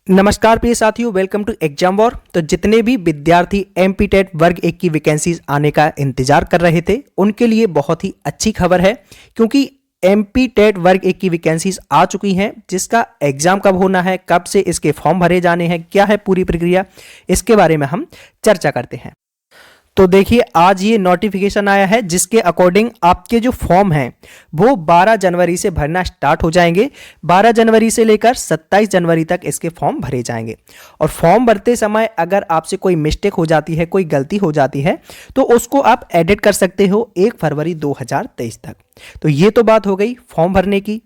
नमस्कार प्रिय साथियों, वेलकम टू एग्जाम वॉर। तो जितने भी विद्यार्थी एमपी टेट वर्ग 1 की वैकेंसीज आने का इंतजार कर रहे थे उनके लिए बहुत ही अच्छी खबर है, क्योंकि एमपी टेट वर्ग 1 की वैकेंसीज आ चुकी हैं। जिसका एग्जाम कब होना है, कब से इसके फॉर्म भरे जाने हैं, क्या है पूरी प्रक्रिया, इसके बारे में हम चर्चा करते हैं। तो देखिए, आज ये नोटिफिकेशन आया है जिसके अकॉर्डिंग आपके जो फॉर्म हैं वो 12 जनवरी से भरना स्टार्ट हो जाएंगे। 12 जनवरी से लेकर 27 जनवरी तक इसके फॉर्म भरे जाएंगे। और फॉर्म भरते समय अगर आपसे कोई मिस्टेक हो जाती है, कोई गलती हो जाती है, तो उसको आप एडिट कर सकते हो 1 फरवरी 2023 तक। तो ये तो बात हो गई फॉर्म भरने की।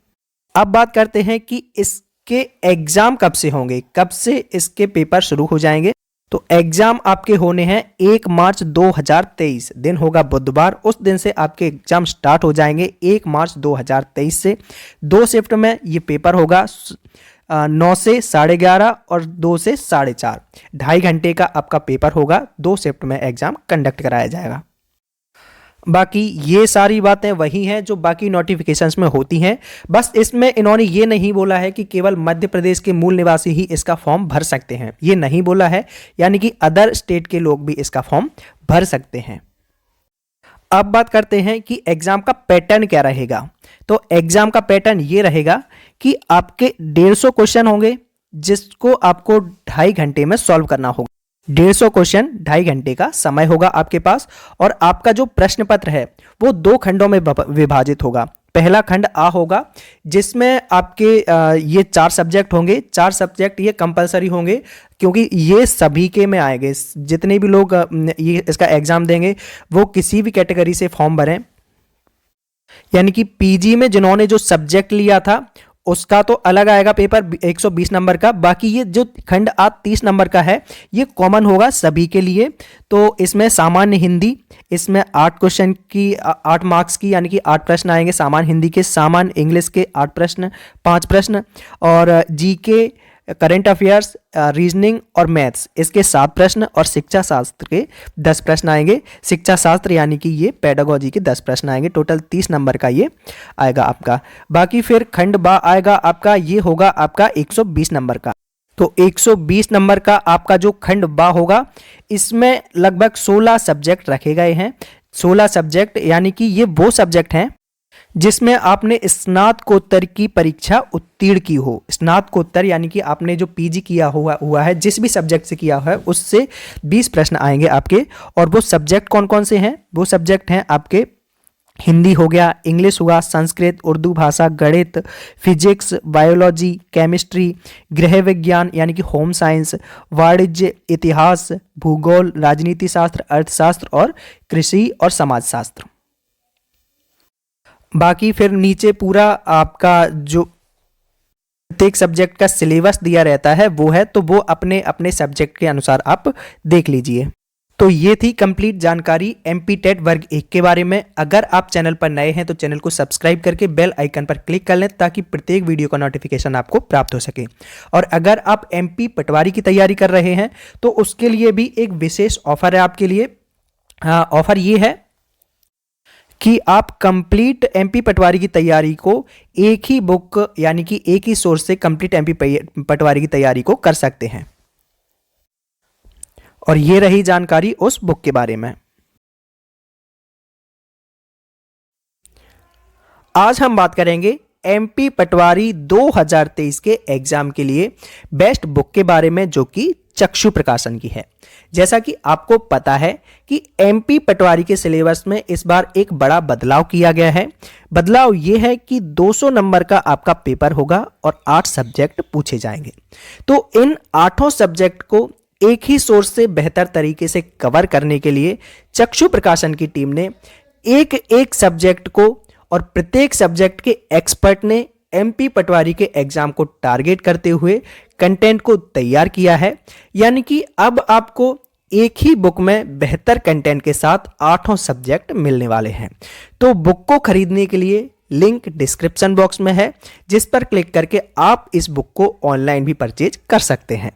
अब बात करते हैं कि इसके एग्जाम कब से होंगे, कब से इसके पेपर शुरू हो जाएंगे। तो एग्जाम आपके होने हैं 1 मार्च 2023, दिन होगा बुधवार। उस दिन से आपके एग्जाम स्टार्ट हो जाएंगे 1 मार्च 2023 से। 2 शिफ्ट में ये पेपर होगा, 9 से 11:30 और 2 से 4:30। 2.5 घंटे का आपका पेपर होगा। 2 शिफ्ट में एग्जाम कंडक्ट कराया जाएगा। बाकी ये सारी बातें वही हैं जो बाकी नोटिफिकेशंस में होती हैं। बस इसमें इन्होंने ये नहीं बोला है कि केवल मध्य प्रदेश के मूल निवासी ही इसका फॉर्म भर सकते हैं, ये नहीं बोला है। यानी कि अदर स्टेट के लोग भी इसका फॉर्म भर सकते हैं। अब बात करते हैं कि एग्जाम का पैटर्न क्या रहेगा। तो एग्जाम का पैटर्न ये रहेगा कि आपके 150 क्वेश्चन होंगे जिसको आपको 2.5 घंटे में सॉल्व करना होगा। 150 क्वेश्चन, 2.5 घंटे का समय होगा आपके पास। और आपका जो प्रश्न पत्र है वो 2 खंडों में विभाजित होगा। पहला खंड आ होगा जिसमें आपके ये 4 सब्जेक्ट होंगे। 4 सब्जेक्ट ये कंपलसरी होंगे, क्योंकि ये सभी के में आएंगे। जितने भी लोग ये इसका एग्जाम देंगे वो किसी भी कैटेगरी से फॉर्म भरें, यानी कि पीजी में जिन्होंने जो सब्जेक्ट लिया था उसका तो अलग आएगा पेपर 120 नंबर का। बाकी ये जो खंड आ 30 नंबर का है ये कॉमन होगा सभी के लिए। तो इसमें सामान्य हिंदी, इसमें 8 क्वेश्चन की 8 मार्क्स की, यानी कि 8 प्रश्न आएंगे सामान्य हिंदी के। सामान्य इंग्लिश के 8 प्रश्न, 5 प्रश्न। और जीके, करंट अफेयर्स, रीजनिंग और मैथ्स इसके 7 प्रश्न। और शिक्षा शास्त्र के 10 प्रश्न आएंगे। शिक्षा शास्त्र यानी कि ये पेडागोजी के 10 प्रश्न आएंगे। टोटल 30 नंबर का ये आएगा आपका। बाकी फिर खंड बा आएगा आपका, ये होगा आपका 120 नंबर का। तो 120 नंबर का आपका जो खंड बा होगा इसमें लगभग 16 सब्जेक्ट रखे गए हैं। 16 सब्जेक्ट यानी कि ये वो सब्जेक्ट हैं जिसमें आपने स्नातकोत्तर की परीक्षा उत्तीर्ण की हो। स्नातकोत्तर यानी कि आपने जो पीजी किया हुआ है, जिस भी सब्जेक्ट से किया हुआ है उससे 20 प्रश्न आएंगे आपके। और वो सब्जेक्ट कौन कौन से हैं? वो सब्जेक्ट हैं आपके हिंदी हो गया, इंग्लिश हुआ, संस्कृत, उर्दू भाषा, गणित, फिजिक्स, बायोलॉजी, केमिस्ट्री, गृह विज्ञान यानी कि होम साइंस, वाणिज्य, इतिहास, भूगोल, राजनीति शास्त्र, अर्थशास्त्र और कृषि और समाजशास्त्र। बाकी फिर नीचे पूरा आपका जो प्रत्येक सब्जेक्ट का सिलेबस दिया रहता है वो है, तो वो अपने अपने सब्जेक्ट के अनुसार आप देख लीजिए। तो ये थी कंप्लीट जानकारी एमपी टेट वर्ग 1 के बारे में। अगर आप चैनल पर नए हैं तो चैनल को सब्सक्राइब करके बेल आइकन पर क्लिक कर लें ताकि प्रत्येक वीडियो का नोटिफिकेशन आपको प्राप्त हो सके। और अगर आप एमपी पटवारी की तैयारी कर रहे हैं तो उसके लिए भी एक विशेष ऑफर है आपके लिए। ऑफर ये है कि आप कंप्लीट एमपी पटवारी की तैयारी को एक ही बुक यानी कि एक ही सोर्स से कंप्लीट एमपी पटवारी की तैयारी को कर सकते हैं। और ये रही जानकारी उस बुक के बारे में। आज हम बात करेंगे एमपी पटवारी 2023 के एग्जाम के लिए बेस्ट बुक के बारे में, जो कि चक्षु प्रकाशन की है। जैसा कि आपको पता है कि एमपी पटवारी के सिलेबस में इस बार एक बड़ा बदलाव किया गया है। बदलाव यह है कि 200 नंबर का आपका पेपर होगा और 8 सब्जेक्ट पूछे जाएंगे। तो इन 8 सब्जेक्ट को एक ही सोर्स से बेहतर तरीके से कवर करने के लिए चक्षु प्रकाशन की टीम ने एक एक सब्जेक्ट को और प्रत्येक सब्जेक्ट के एक्सपर्ट ने एमपी पटवारी के एग्जाम को टारगेट करते हुए कंटेंट को तैयार किया है। यानी कि अब आपको एक ही बुक में बेहतर कंटेंट के साथ 8 सब्जेक्ट मिलने वाले हैं। तो बुक को खरीदने के लिए लिंक डिस्क्रिप्शन बॉक्स में है, जिस पर क्लिक करके आप इस बुक को ऑनलाइन भी परचेज कर सकते हैं।